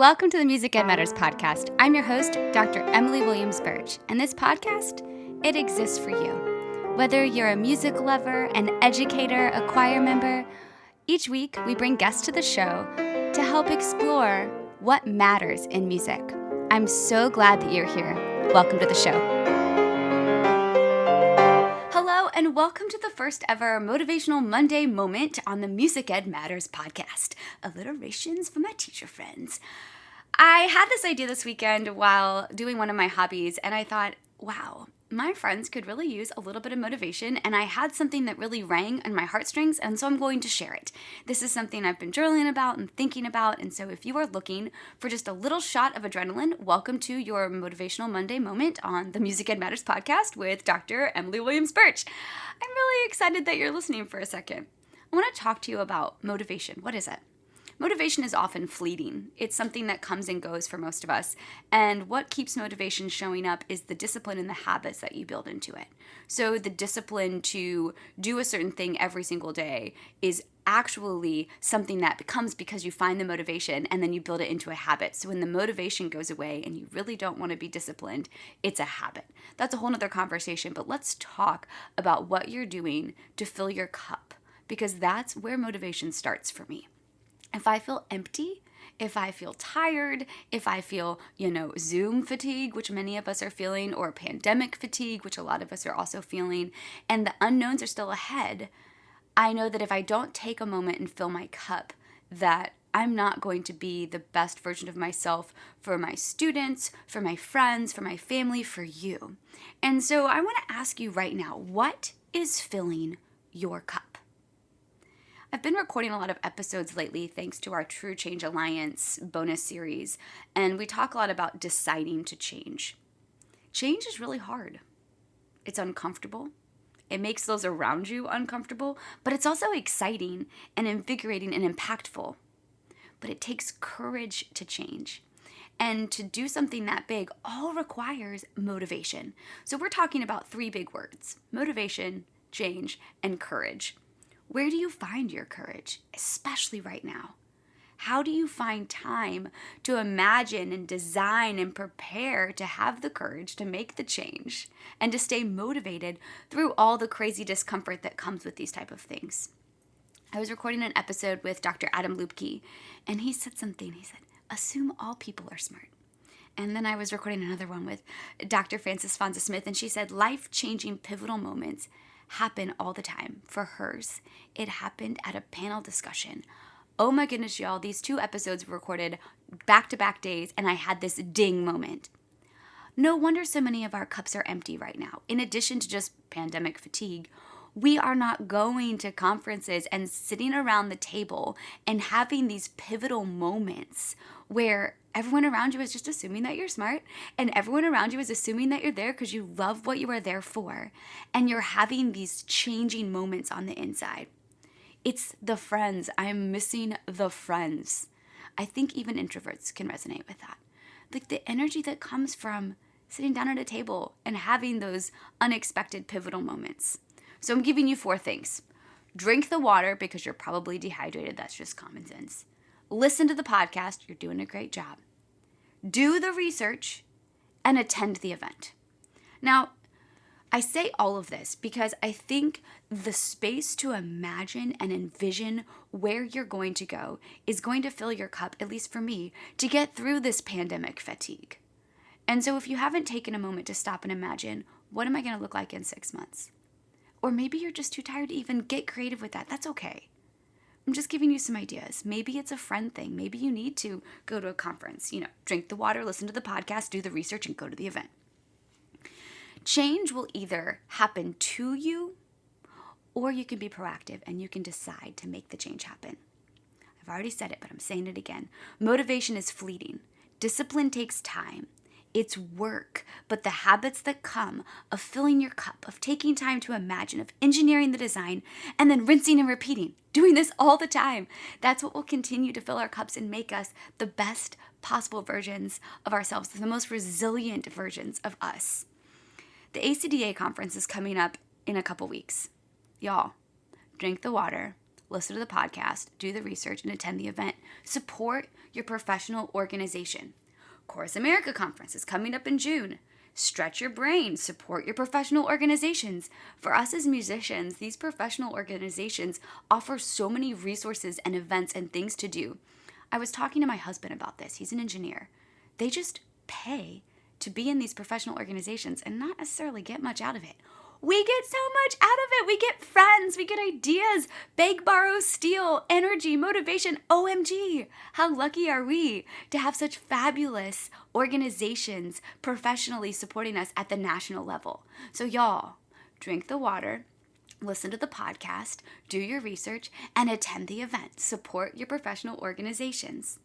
Welcome to the Music Ed Matters podcast. I'm your host, Dr. Emily Williams Burch, and this podcast, it exists for you. Whether you're a music lover, an educator, a choir member, each week we bring guests to the show to help explore what matters in music. I'm so glad that you're here. Welcome to the show. Hello, and welcome to the first ever Motivational Monday moment on the Music Ed Matters podcast. Alliterations for my teacher friends. I had this idea this weekend while doing one of my hobbies, and I thought, wow, my friends could really use a little bit of motivation, and I had something that really rang on my heartstrings, and so I'm going to share it. This is something I've been journaling about and thinking about, and so if you are looking for just a little shot of adrenaline, welcome to your Motivational Monday moment on the Music Ed Matters podcast with Dr. Emily Williams Burch. I'm really excited that you're listening for a second. I want to talk to you about motivation. What is it? Motivation is often fleeting. It's something that comes and goes for most of us. And what keeps motivation showing up is the discipline and the habits that you build into it. So the discipline to do a certain thing every single day is actually something that becomes because you find the motivation and then you build it into a habit. So when the motivation goes away and you really don't want to be disciplined, it's a habit. That's a whole nother conversation, but let's talk about what you're doing to fill your cup, because that's where motivation starts for me. If I feel empty, if I feel tired, if I feel, Zoom fatigue, which many of us are feeling, or pandemic fatigue, which a lot of us are also feeling, and the unknowns are still ahead, I know that if I don't take a moment and fill my cup, that I'm not going to be the best version of myself for my students, for my friends, for my family, for you. And so I want to ask you right now, what is filling your cup? I've been recording a lot of episodes lately thanks to our True Change Alliance bonus series, and we talk a lot about deciding to change. Change is really hard. It's uncomfortable. It makes those around you uncomfortable, but it's also exciting and invigorating and impactful. But it takes courage to change. And to do something that big all requires motivation. So we're talking about three big words: motivation, change, and courage. Where do you find your courage, especially right now? How do you find time to imagine and design and prepare to have the courage to make the change and to stay motivated through all the crazy discomfort that comes with these type of things? I was recording an episode with Dr. Adam Lubke, and he said something. He said, assume all people are smart. And then I was recording another one with Dr. Frances Fonza Smith, and she said life-changing pivotal moments happen all the time. For hers, it happened at a panel discussion. Oh my goodness, y'all, these two episodes were recorded back-to-back days, and I had this ding moment. No wonder so many of our cups are empty right now. In addition to just pandemic fatigue, we are not going to conferences and sitting around the table and having these pivotal moments where everyone around you is just assuming that you're smart, and everyone around you is assuming that you're there because you love what you are there for, and you're having these changing moments on the inside. It's the friends. I'm missing the friends. I think even introverts can resonate with that. Like the energy that comes from sitting down at a table and having those unexpected pivotal moments. So I'm giving you 4 things. Drink the water because you're probably dehydrated. That's just common sense. Listen to the podcast. You're doing a great job. Do the research and attend the event. Now, I say all of this because I think the space to imagine and envision where you're going to go is going to fill your cup, at least for me, to get through this pandemic fatigue. And so if you haven't taken a moment to stop and imagine, what am I going to look like in 6 months? Or maybe you're just too tired to even get creative with that. That's okay. I'm just giving you some ideas. Maybe it's a friend thing. Maybe you need to go to a conference. Drink the water, listen to the podcast, do the research, and go to the event. Change will either happen to you, or you can be proactive and you can decide to make the change happen. I've already said it, but I'm saying it again. Motivation is fleeting. Discipline takes time. It's work, but the habits that come of filling your cup, of taking time to imagine, of engineering the design, and then rinsing and repeating, doing this all the time, that's what will continue to fill our cups and make us the best possible versions of ourselves, the most resilient versions of us. The ACDA conference is coming up in a couple weeks. Y'all, drink the water, listen to the podcast, do the research, and attend the event. Support your professional organization. Chorus America Conference is coming up in June. Stretch your brain, support your professional organizations. For us as musicians, these professional organizations offer so many resources and events and things to do. I was talking to my husband about this. He's an engineer. They just pay to be in these professional organizations and not necessarily get much out of it. We get so much out of it. We get friends, we get ideas, beg, borrow, steal, energy, motivation. OMG, how lucky are we to have such fabulous organizations professionally supporting us at the national level. So y'all, drink the water, listen to the podcast, do your research, and attend the event. Support your professional organizations.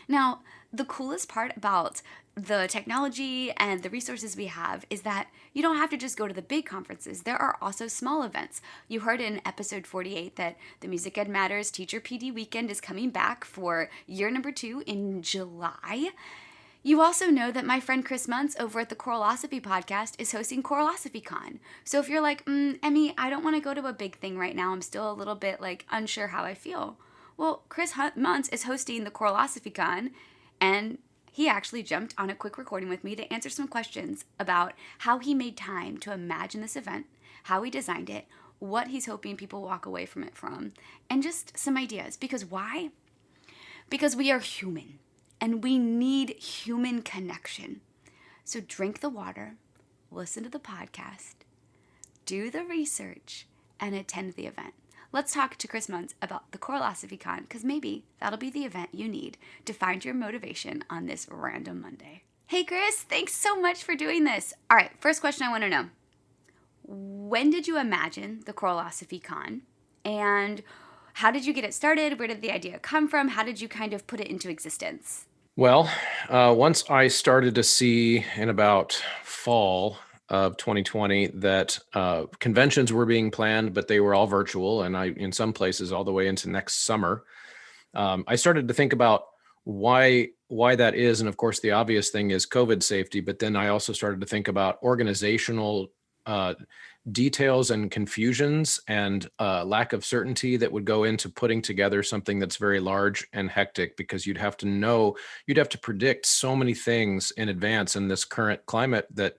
Now, the coolest part about the technology and the resources we have is that you don't have to just go to the big conferences. There are also small events. You heard in episode 48 that the Music Ed Matters Teacher PD Weekend is coming back for year number 2 in July. You also know that my friend Chris Muntz over at the Choralosophy podcast is hosting Choralosophy Con. So if you're like, Emmy, I don't want to go to a big thing right now. I'm still a little bit unsure how I feel. Well, Chris Muntz is hosting the Choralosophy Con, and he actually jumped on a quick recording with me to answer some questions about how he made time to imagine this event, how he designed it, what he's hoping people walk away from it from, and just some ideas. Because why? Because we are human, and we need human connection. So drink the water, listen to the podcast, do the research, and attend the event. Let's talk to Chris Muntz about the Choralosophy Con, because maybe that'll be the event you need to find your motivation on this random Monday. Hey Chris, thanks so much for doing this. All right, first question I want to know. When did you imagine the Choralosophy Con? And how did you get it started? Where did the idea come from? How did you kind of put it into existence? Well, once I started to see in about fall of 2020 that conventions were being planned, but they were all virtual, and in some places all the way into next summer. I started to think about why that is, and of course the obvious thing is COVID safety. But then I also started to think about organizational details and confusions and lack of certainty that would go into putting together something that's very large and hectic, because you'd have to predict so many things in advance in this current climate that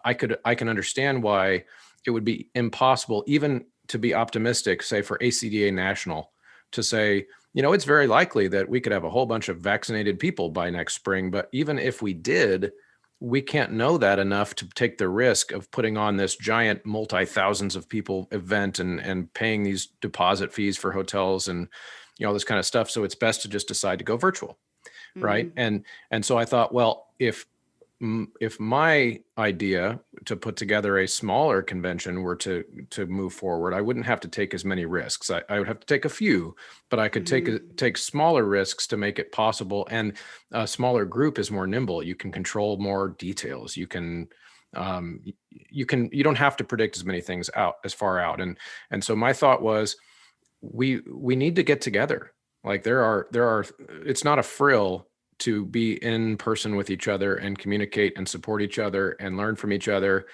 I can understand why it would be impossible even to be optimistic, say for ACDA National, to say, it's very likely that we could have a whole bunch of vaccinated people by next spring. But even if we did, we can't know that enough to take the risk of putting on this giant multi-thousands of people event and paying these deposit fees for hotels and all this kind of stuff. So it's best to just decide to go virtual, right? And so I thought, well, if my idea to put together a smaller convention were to move forward, I wouldn't have to take as many risks. I would have to take a few, but I could take smaller risks to make it possible. And a smaller group is more nimble. You can control more details. You don't have to predict as many things as far out. And so my thought was, we need to get together. Like it's not a frill to be in person with each other and communicate and support each other and learn from each other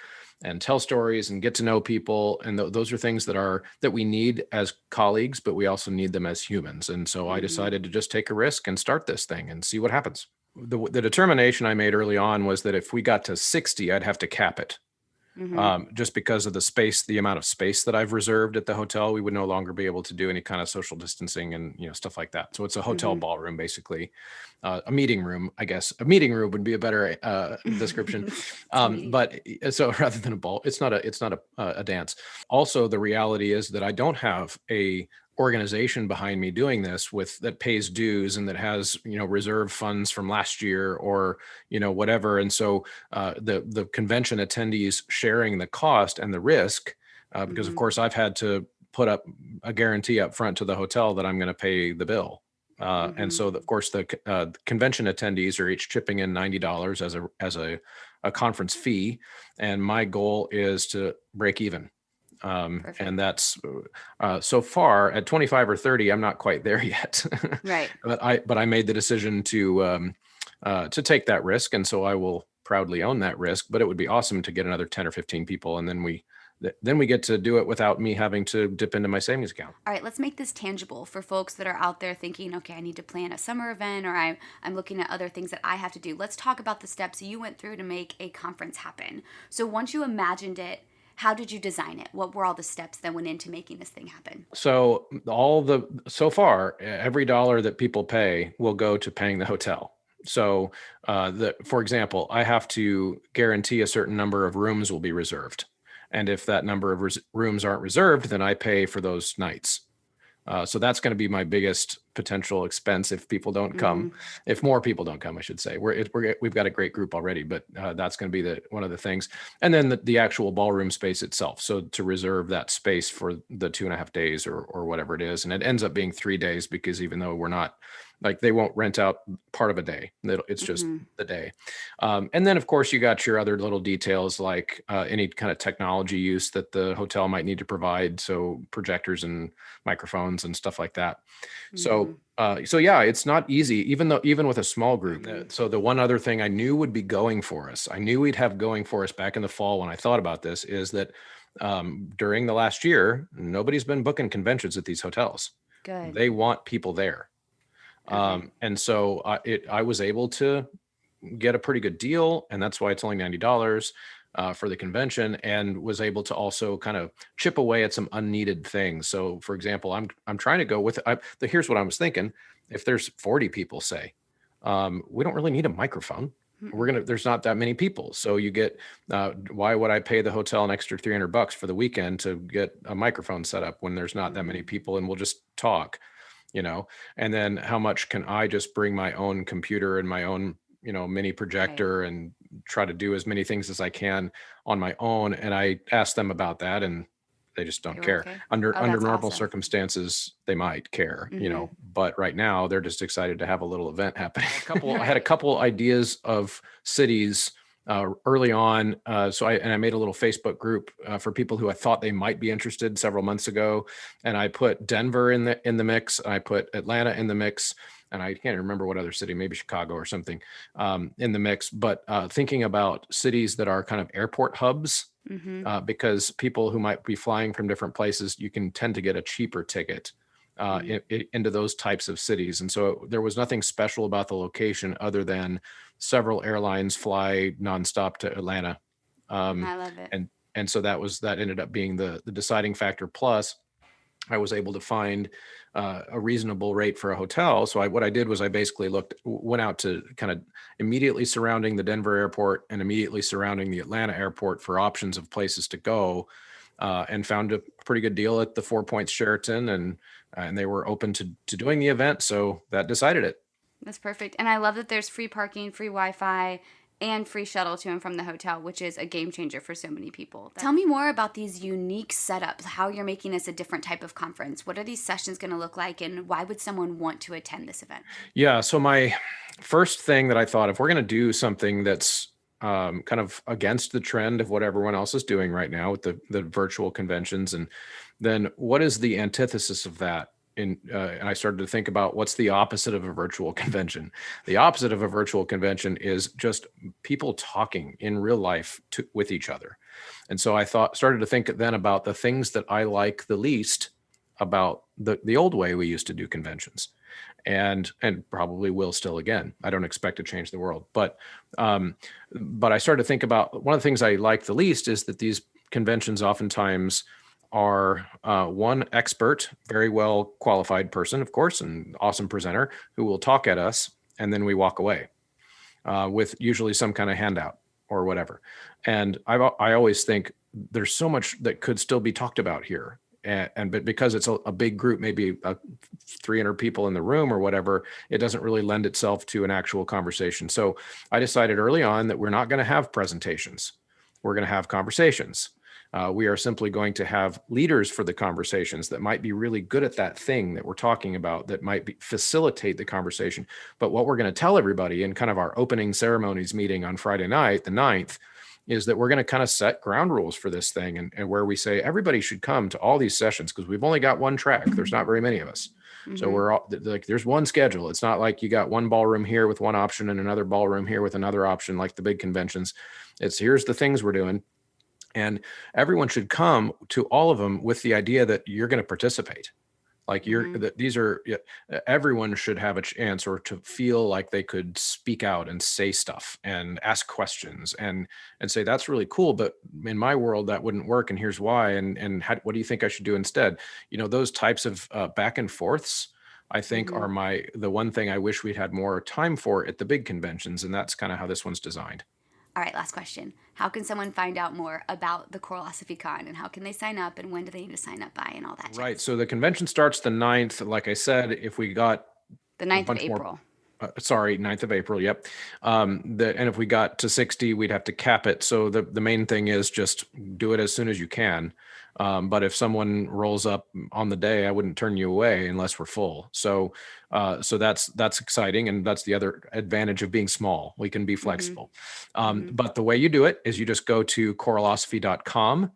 and tell stories and get to know people. And those are things that we need as colleagues, but we also need them as humans. And so I decided to just take a risk and start this thing and see what happens. The determination I made early on was that if we got to 60, I'd have to cap it. Just because of the amount of space that I've reserved at the hotel. We would no longer be able to do any kind of social distancing and stuff like that. So it's a hotel ballroom, basically, a meeting room. I guess a meeting room would be a better description. But so rather than a ball, it's not a dance. Also, the reality is that I don't have a organization behind me doing this that pays dues and that has reserve funds from last year or whatever. And so the convention attendees sharing the cost and the risk, because of course I've had to put up a guarantee up front to the hotel that I'm going to pay the bill. And so of course the convention attendees are each chipping in $90 as a conference fee, and my goal is to break even. And that's so far at 25 or 30, I'm not quite there yet. Right. But I made the decision to take that risk, and so I will proudly own that risk. But it would be awesome to get another 10 or 15 people, and then we then we get to do it without me having to dip into my savings account. All right, let's make this tangible for folks that are out there thinking, okay, I need to plan a summer event, or I'm looking at other things that I have to do. Let's talk about the steps you went through to make a conference happen. So once you imagined it, how did you design it? What were all the steps that went into making this thing happen? So so far, every dollar that people pay will go to paying the hotel. So for example, I have to guarantee a certain number of rooms will be reserved. And if that number of rooms aren't reserved, then I pay for those nights. So that's going to be my biggest potential expense if people don't come, if more people don't come, I should say. We've got a great group already, but that's going to be one of the things. And then the actual ballroom space itself. So to reserve that space for the 2.5 days or whatever it is. And it ends up being 3 days because even though we're not, like, they won't rent out part of a day. It's just the day. And then, of course, you got your other little details like any kind of technology use that the hotel might need to provide. So projectors and microphones and stuff like that. So yeah, it's not easy, even with a small group. So the one other thing I knew would be going for us, I knew we'd have going for us back in the fall when I thought about this, is that during the last year, nobody's been booking conventions at these hotels. Good. They want people there. And so I was able to get a pretty good deal, and that's why it's only $90 for the convention, and was able to also kind of chip away at some unneeded things. So, for example, I'm trying to go with. Here's what I was thinking: if there's 40 people, say, we don't really need a microphone. There's not that many people, so you get. Why would I pay the hotel an extra $300 for the weekend to get a microphone set up when there's not that many people, and we'll just talk? And then how much can I just bring my own computer and my own, mini projector and try to do as many things as I can on my own? And I asked them about that, and they just don't care. Okay. Under normal awesome. circumstances, they might care, but right now they're just excited to have a little event happening. I had a couple ideas of cities early on. So I made a little Facebook group for people who I thought they might be interested several months ago. And I put Denver in the mix. I put Atlanta in the mix. And I can't remember what other city, maybe Chicago or something in the mix. But thinking about cities that are kind of airport hubs, because people who might be flying from different places, you can tend to get a cheaper ticket into those types of cities. And so there was nothing special about the location other than several airlines fly nonstop to Atlanta. I love it. And so that ended up being the deciding factor. Plus, I was able to find a reasonable rate for a hotel. So what I did was I basically went out to kind of immediately surrounding the Denver airport and immediately surrounding the Atlanta airport for options of places to go, and found a pretty good deal at the Four Points Sheraton, and they were open to doing the event. So that decided it. That's perfect. And I love that there's free parking, free Wi-Fi, and free shuttle to and from the hotel, which is a game changer for so many people. Tell me more about these unique setups, how you're making this a different type of conference. What are these sessions going to look like, and why would someone want to attend this event? Yeah, so my first thing that I thought, if we're going to do something that's kind of against the trend of what everyone else is doing right now with the virtual conventions, and then what is the antithesis of that? And I started to think about what's the opposite of a virtual convention. The opposite of a virtual convention is just people talking in real life with each other. And so I started to think then about the things that I like the least about the old way we used to do conventions, and probably will still again. I don't expect to change the world, but I started to think about one of the things I like the least is that these conventions oftentimes are one expert, very well qualified person, of course, an awesome presenter who will talk at us, and then we walk away with usually some kind of handout or whatever. And I always think there's so much that could still be talked about here. But because it's a big group, maybe 300 people in the room or whatever, it doesn't really lend itself to an actual conversation. So I decided early on that we're not going to have presentations. We're going to have conversations. We are simply going to have leaders for the conversations that might be really good at that thing that we're talking about, that might facilitate the conversation. But what we're going to tell everybody in kind of our opening ceremonies meeting on Friday night, the 9th, is that we're going to kind of set ground rules for this thing, and where we say everybody should come to all these sessions because we've only got one track. There's not very many of us. So we're all like, there's one schedule. It's not like you got one ballroom here with one option and another ballroom here with another option like the big conventions. It's here's the things we're doing. And everyone should come to all of them with the idea that you're going to participate. Like Mm-hmm. that these are, yeah, everyone should have a chance or to feel like they could speak out and say stuff and ask questions and say that's really cool, but in my world that wouldn't work, and here's why, and what do you think I should do instead? Those types of back and forths, I think, Mm-hmm. are the one thing I wish we'd had more time for at the big conventions, and that's kind of how this one's designed. All right, last question. How can someone find out more about the Coralosophy Con, and how can they sign up, and when do they need to sign up by, and all that Right. jazz? So the convention starts the 9th. Like I said, if we got The a 9th of bunch more, April. sorry, 9th of April. Yep. And if we got to 60, we'd have to cap it. So the main thing is just do it as soon as you can. But if someone rolls up on the day, I wouldn't turn you away unless we're full. So that's exciting, and that's the other advantage of being small. We can be Mm-hmm. flexible. Mm-hmm. But the way you do it is you just go to coralosophy.com,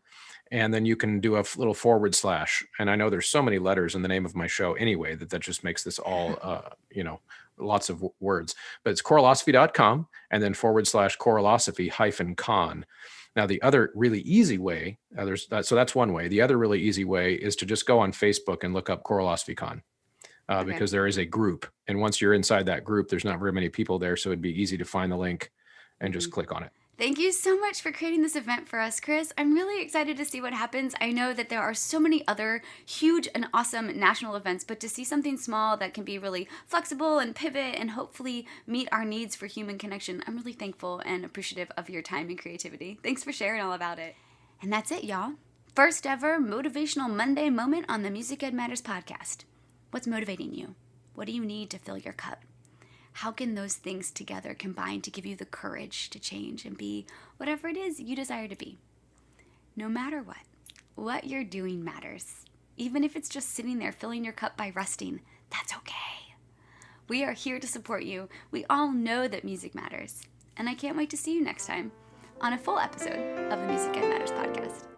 and then you can do a little /. And I know there's so many letters in the name of my show anyway that just makes this all lots of words. But it's coralosophy.com and then / coralosophy-con. Now, the other really easy way, so that's one way. The other really easy way is to just go on Facebook and look up Coralosophy Con, Okay. because there is a group. And once you're inside that group, there's not very many people there. So it'd be easy to find the link and just click on it. Thank you so much for creating this event for us, Chris. I'm really excited to see what happens. I know that there are so many other huge and awesome national events, but to see something small that can be really flexible and pivot and hopefully meet our needs for human connection, I'm really thankful and appreciative of your time and creativity. Thanks for sharing all about it. And that's it, y'all. First ever Motivational Monday moment on the Music Ed Matters podcast. What's motivating you? What do you need to fill your cup? How can those things together combine to give you the courage to change and be whatever it is you desire to be? No matter what you're doing matters. Even if it's just sitting there filling your cup by resting, that's okay. We are here to support you. We all know that music matters. And I can't wait to see you next time on a full episode of the Music Ed Matters podcast.